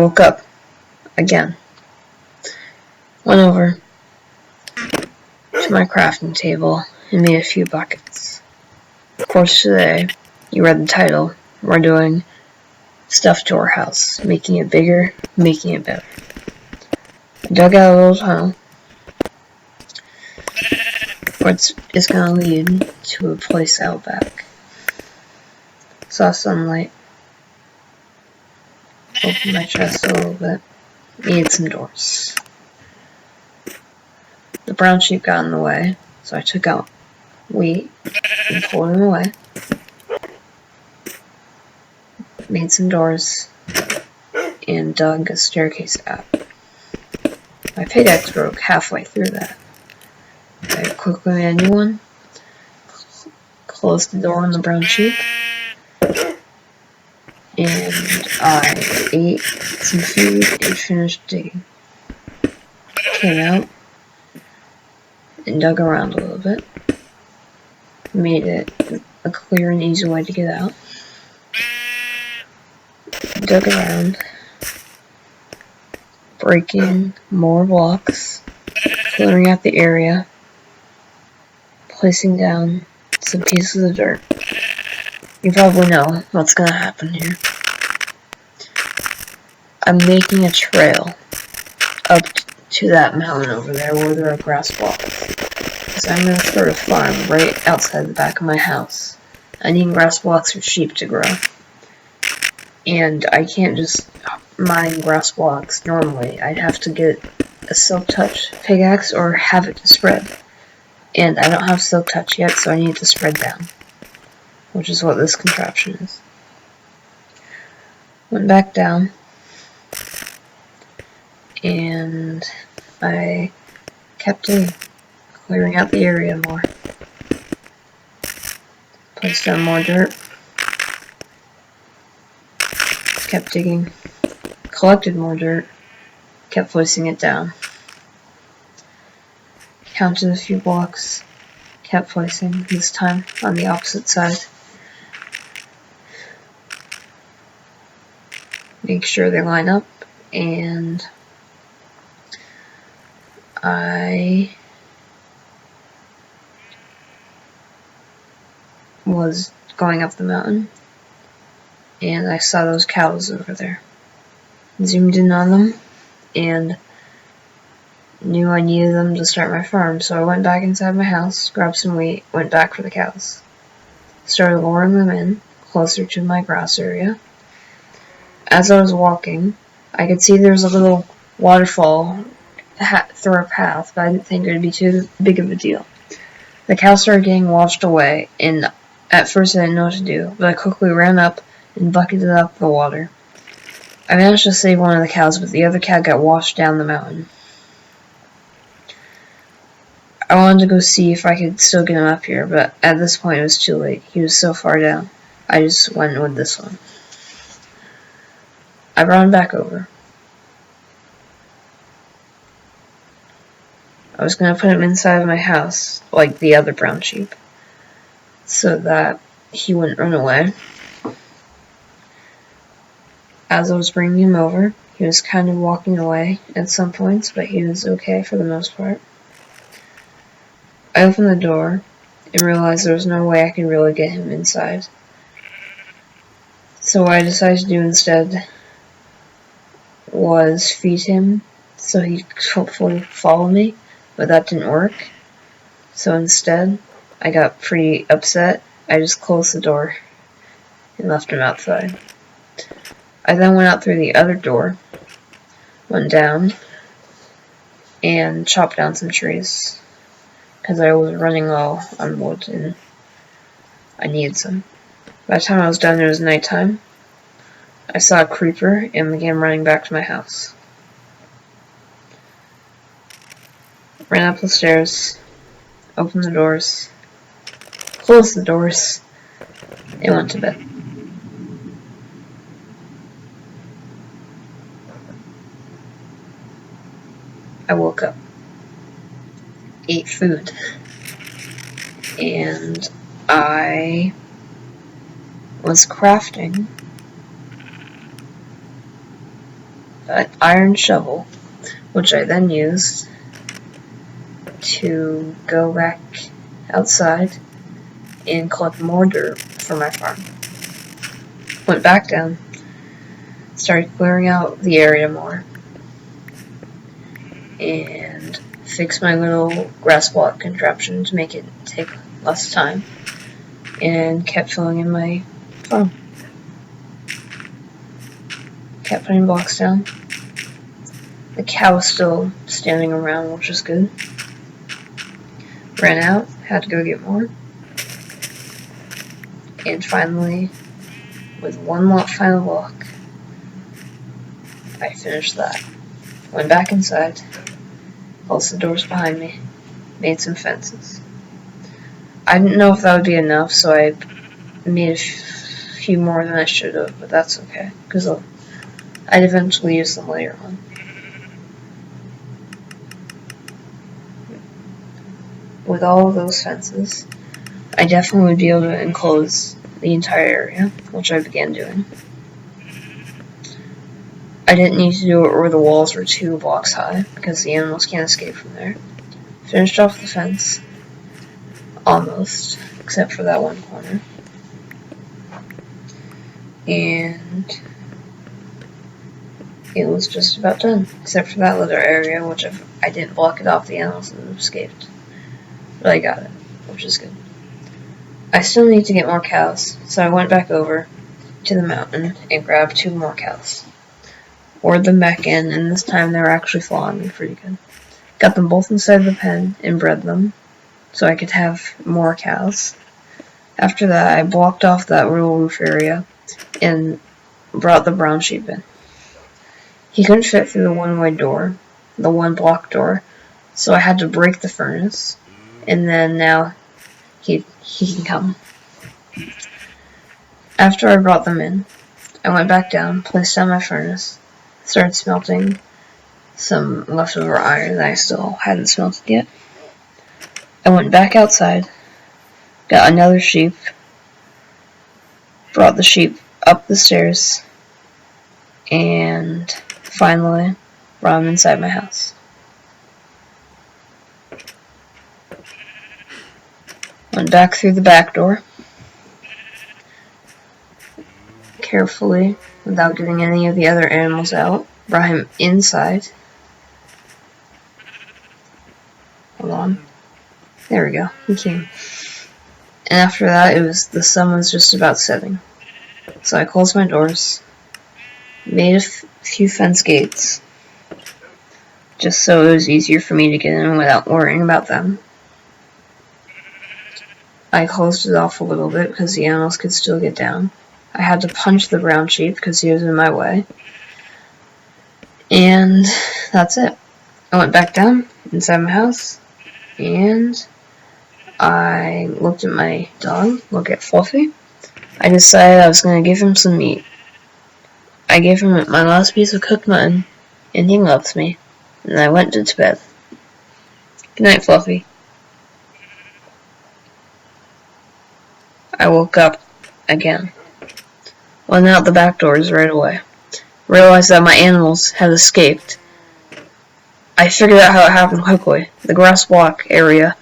woke up again. Went over to my crafting table and made a few buckets. Of course, today, you read the title, we're doing stuff to our house, making it bigger, making it better. I dug out a little tunnel, which is going to lead to a place out back. Saw sunlight. Opened my chest a little bit. Needed some doors. The brown sheep got in the way, so I took out wheat and pulled him away. Made some doors and dug a staircase out. My pickaxe broke halfway through that. I quickly made a new one. Closed the door on the brown sheep. And I ate some food and finished digging. Came out and dug around a little bit. Made it a clear and easy way to get out. Dug around, breaking more blocks, clearing out the area, placing down some pieces of dirt. You probably know what's gonna happen here. I'm making a trail up to that mountain over there where there are grass blocks. Because I'm gonna start a farm right outside the back of my house. I need grass blocks for sheep to grow. And I can't just mine grass blocks normally. I'd have to get a silk touch pickaxe or have it to spread. And I don't have silk touch yet, so I need to spread down. Which is what this contraption is. Went back down. And I kept digging, clearing out the area more. Placed down more dirt. Kept digging, collected more dirt, kept placing it down. Counted a few blocks, kept placing, this time on the opposite side. Make sure they line up, and I was going up the mountain. And I saw those cows over there. Zoomed in on them, and knew I needed them to start my farm, so I went back inside my house, grabbed some wheat, went back for the cows. Started luring them in, closer to my grass area. As I was walking, I could see there was a little waterfall through our path, but I didn't think it would be too big of a deal. The cows started getting washed away, and at first I didn't know what to do, but I quickly ran up and bucketed up the water. I managed to save one of the cows, but the other cow got washed down the mountain. I wanted to go see if I could still get him up here, but at this point it was too late. He was so far down. I just went with this one. I brought him back over. I was going to put him inside of my house, like the other brown sheep, so that he wouldn't run away. As I was bringing him over, he was kind of walking away at some points, but he was okay for the most part. I opened the door and realized there was no way I could really get him inside. So what I decided to do instead was feed him so he could hopefully follow me, but that didn't work. So instead, I got pretty upset. I just closed the door and left him outside. I then went out through the other door, went down, and chopped down some trees, because I was running low on wood and I needed some. By the time I was done, it was nighttime. I saw a creeper and began running back to my house. Ran up the stairs, opened the doors, closed the doors, and went to bed. I woke up, ate food, and I was crafting an iron shovel, which I then used to go back outside and collect more dirt for my farm. Went back down, started clearing out the area more, and fixed my little grass block contraption to make it take less time, and kept filling in my farm. Kept putting blocks down. The cow was still standing around, which is good. Ran out, had to go get more. And finally, with one final block, I finished that. Went back inside, closed the doors behind me, made some fences. I didn't know if that would be enough, so I made a few more than I should have, but that's okay, because I'd eventually use them later on. With all of those fences, I definitely would be able to enclose the entire area, which I began doing. I didn't need to do it where the walls were 2 blocks high, because the animals can't escape from there. Finished off the fence. Almost, except for that one corner. And it was just about done, except for that little area, which I didn't block it off, the animals and escaped. But I got it, which is good. I still need to get more cows, so I went back over to the mountain and grabbed 2 more cows. Lured them back in, and this time they were actually following me pretty good. Got them both inside the pen and bred them, so I could have more cows. After that, I blocked off that little roof area and brought the brown sheep in. He couldn't fit through the one-way door, the 1-block door, so I had to break the furnace, and then now he can come. After I brought them in, I went back down, placed down my furnace, started smelting some leftover iron that I still hadn't smelted yet. I went back outside, got another sheep, brought the sheep up the stairs, and finally brought them inside my house. Went back through the back door, carefully, without getting any of the other animals out, brought him inside. Hold on. There we go, he came. And after that, the sun was just about setting. So I closed my doors, made a few fence gates, just so it was easier for me to get in without worrying about them. I closed it off a little bit because the animals could still get down. I had to punch the brown sheep because he was in my way. And that's it. I went back down inside my house, and I looked at my dog, look at Fluffy. I decided I was going to give him some meat. I gave him my last piece of cooked mutton, and he loves me. And I went to bed. Good night, Fluffy. I woke up again. Went out the back doors right away. Realized that my animals had escaped. I figured out how it happened quickly. The grass block area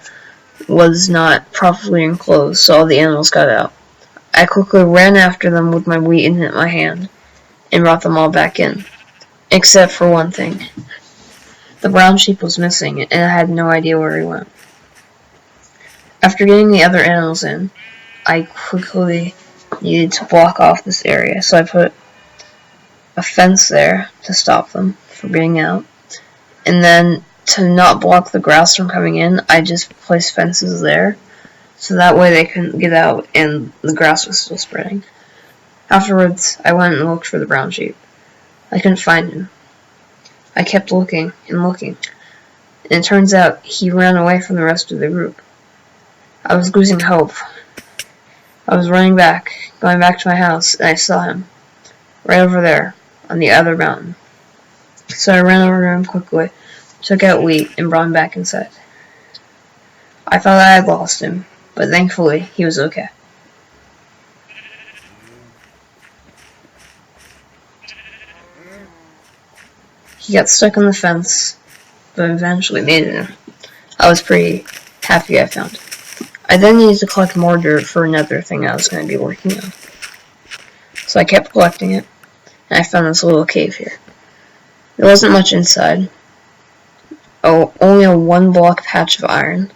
was not properly enclosed, so all the animals got out. I quickly ran after them with my wheat in my hand and brought them all back in. Except for one thing. The brown sheep was missing, and I had no idea where he went. After getting the other animals in, I quickly needed to block off this area, so I put a fence there to stop them from getting out. And then, to not block the grass from coming in, I just placed fences there, so that way they couldn't get out and the grass was still spreading. Afterwards, I went and looked for the brown sheep. I couldn't find him. I kept looking and looking, and it turns out he ran away from the rest of the group. I was losing hope. I was running back, going back to my house, and I saw him, right over there, on the other mountain. So I ran over to him quickly, took out wheat, and brought him back inside. I thought I had lost him, but thankfully, he was okay. He got stuck on the fence, but eventually made it in. I was pretty happy I found it. I then needed to collect more dirt for another thing I was going to be working on. So I kept collecting it, and I found this little cave here. There wasn't much inside. Oh, only a 1-block patch of iron,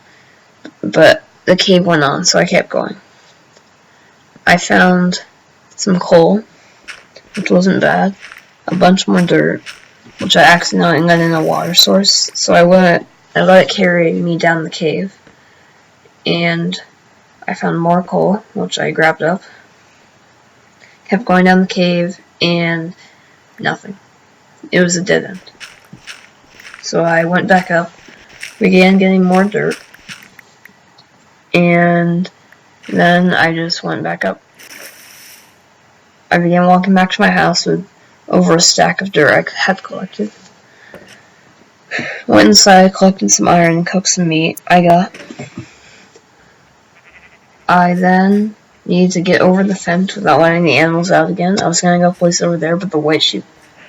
but the cave went on, so I kept going. I found some coal, which wasn't bad, a bunch more dirt, which I accidentally got in a water source, so I let it carry me down the cave, and I found more coal, which I grabbed up, kept going down the cave, and nothing. It was a dead end. So I went back up, began getting more dirt, and then I just went back up. I began walking back to my house with over a stack of dirt I had collected. Went inside, collected some iron, and cooked some meat I then needed to get over the fence without letting the animals out again. I was going to go place over there, but the white sheep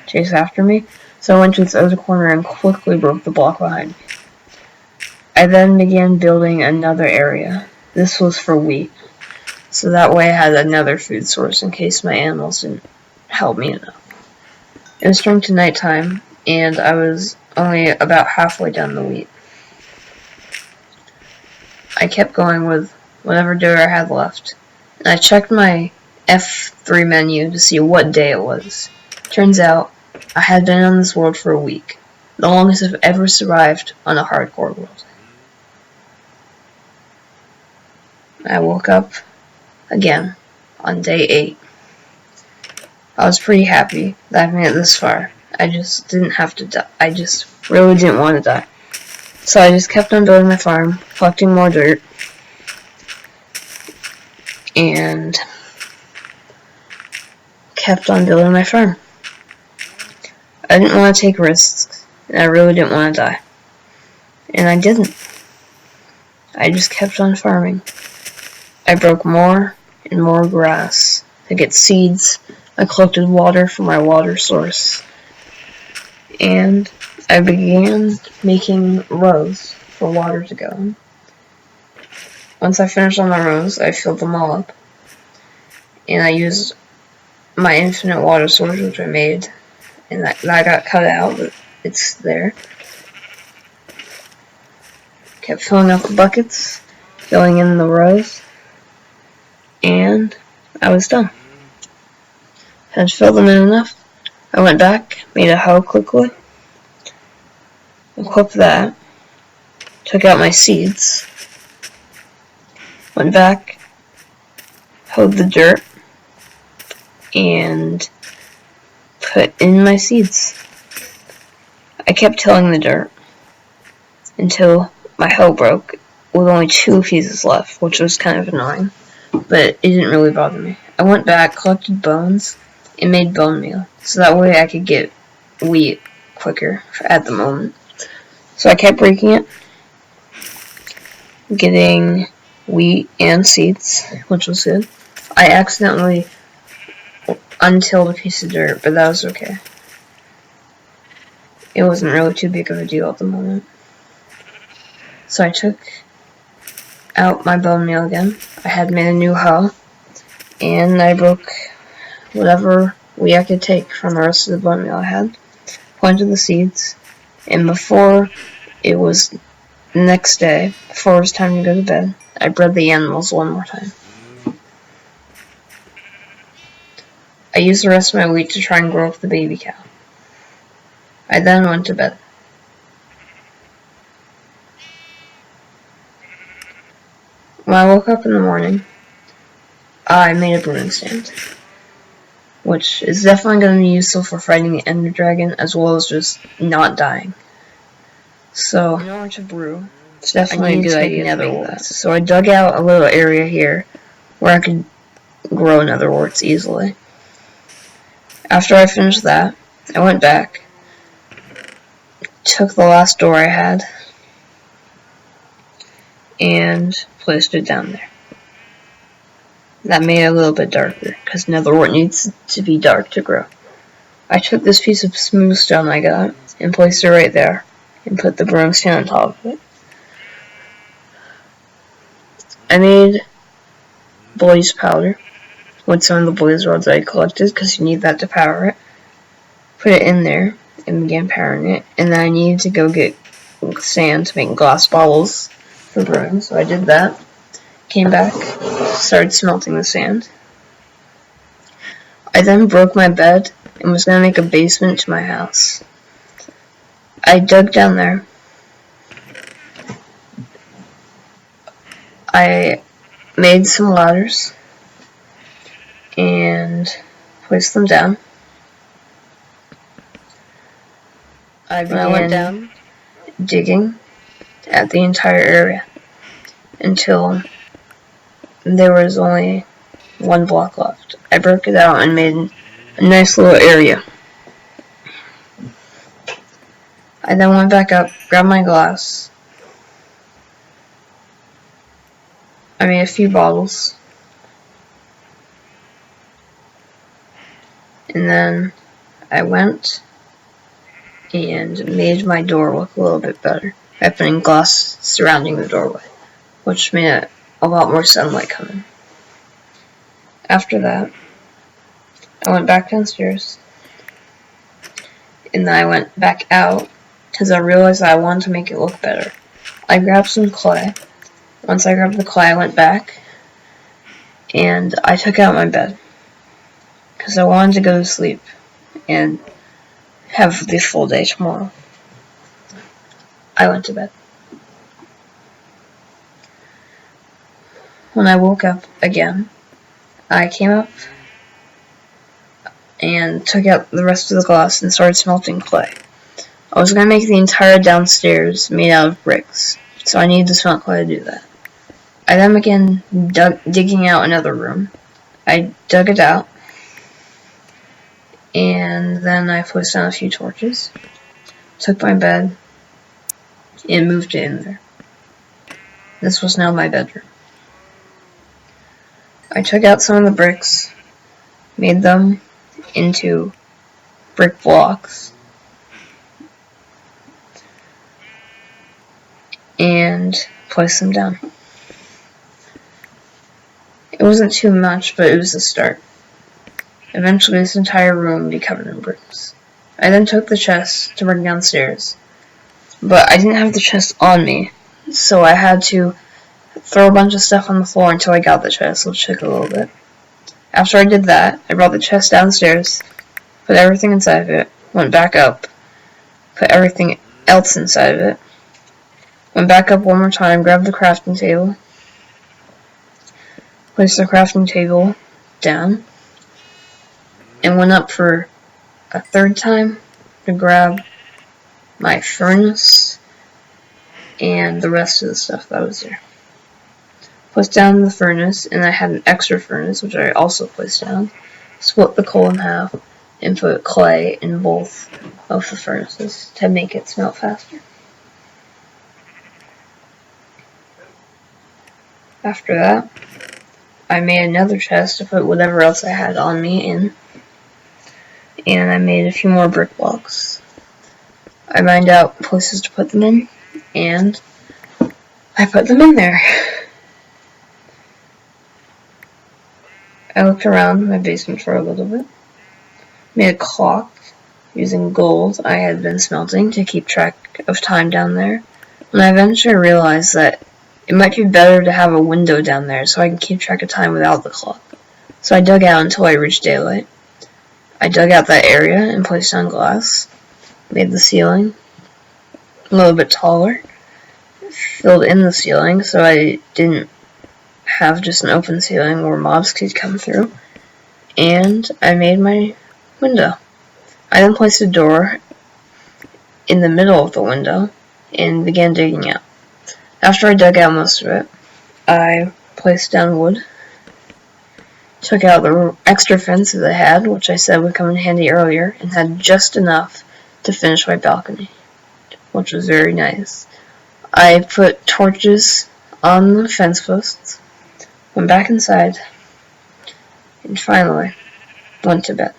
chased after me, so I went to its other corner and quickly broke the block behind me. I then began building another area. This was for wheat, so that way I had another food source in case my animals didn't help me enough. It was turning to nighttime, and I was only about halfway down the wheat. I kept going with whatever dirt I had left, and I checked my F3 menu to see what day it was. Turns out, I had been on this world for a week, the longest I've ever survived on a hardcore world. I woke up again on day 8. I was pretty happy that I made it this far. I just didn't have to die. I just really didn't want to die. So I just kept on building my farm, collecting more dirt, and kept on building my farm. I didn't want to take risks, and I really didn't want to die. And I didn't. I just kept on farming. I broke more and more grass to get seeds. I collected water from my water source. And I began making rows for water to go in. Once I finished all my rows, I filled them all up. And I used my infinite water source, which I made. And that got cut out, but it's there. Kept filling up the buckets, filling in the rows. And I was done. Had filled them in enough. I went back, made a hoe quickly, equipped that, took out my seeds, went back, hoed the dirt, and put in my seeds. I kept tilling the dirt until my hoe broke with only 2 pieces left, which was kind of annoying, but it didn't really bother me. I went back, collected bones, and made bone meal, so that way I could get wheat quicker at the moment. So I kept breaking it, getting wheat and seeds, which was good. I accidentally untilled a piece of dirt, but that was okay. It wasn't really too big of a deal at the moment. So I took out my bone meal again. I had made a new hoe, and I broke whatever wheat I could take from the rest of the bone meal I had, planted the seeds, and before it was the next day, before it was time to go to bed, I bred the animals one more time. I used the rest of my wheat to try and grow up the baby cow. I then went to bed. When I woke up in the morning, I made a brewing stand, which is definitely going to be useful for fighting the Ender Dragon, as well as just not dying. So, in order to brew, it's definitely a good idea to make that. So I dug out a little area here where I could grow nether warts easily. After I finished that, I went back, took the last door I had, and placed it down there. That made it a little bit darker, because nether wart needs to be dark to grow. I took this piece of smooth stone I got, and placed it right there, and put the brewing stand on top of it. I made blaze powder with some of the blaze rods I collected, because you need that to power it. Put it in there, and began powering it, and then I needed to go get sand to make glass bottles for brewing, so I did that. Came back, started smelting the sand. I then broke my bed and was going to make a basement to my house. I dug down there. I made some ladders and placed them down. I went down digging at the entire area until there was only one block left. I broke it out and made a nice little area. I then went back up, grabbed my glass. I made a few bottles. And then I went and made my door look a little bit better by putting glass surrounding the doorway, which made a lot more sunlight come in. After that, I went back downstairs, and then I went back out because I realized that I wanted to make it look better. I grabbed some clay. Once I grabbed the clay, I went back and I took out my bed because I wanted to go to sleep and have the full day tomorrow. I went to bed. When I woke up again, I came up and took out the rest of the glass and started smelting clay. I was going to make the entire downstairs made out of bricks, so I needed to smelt clay to do that. I then began digging out another room. I dug it out, and then I placed down a few torches, took my bed, and moved it in there. This was now my bedroom. I took out some of the bricks, made them into brick blocks, and placed them down. It wasn't too much, but it was a start. Eventually, this entire room would be covered in bricks. I then took the chest to bring downstairs, but I didn't have the chest on me, so I had to throw a bunch of stuff on the floor until I got the chest, which took a little bit. After I did that, I brought the chest downstairs, put everything inside of it, went back up, put everything else inside of it, went back up one more time, grabbed the crafting table, placed the crafting table down, and went up for a third time to grab my furnace and the rest of the stuff that was there. Placed down the furnace, and I had an extra furnace, which I also placed down. Split the coal in half, and put clay in both of the furnaces to make it smelt faster. After that, I made another chest to put whatever else I had on me in, and I made a few more brick blocks. I mined out places to put them in, and I put them in there. I looked around my basement for a little bit, made a clock using gold I had been smelting to keep track of time down there, and I eventually realized that it might be better to have a window down there so I can keep track of time without the clock. So I dug out until I reached daylight. I dug out that area and placed down glass, made the ceiling a little bit taller, filled in the ceiling so I didn't have just an open ceiling where mobs could come through, and I made my window. I then placed a door in the middle of the window and began digging out. After I dug out most of it, I placed down wood, took out the extra fences I had, which I said would come in handy earlier, and had just enough to finish my balcony, which was very nice. I put torches on the fence posts, went back inside, and finally went to bed.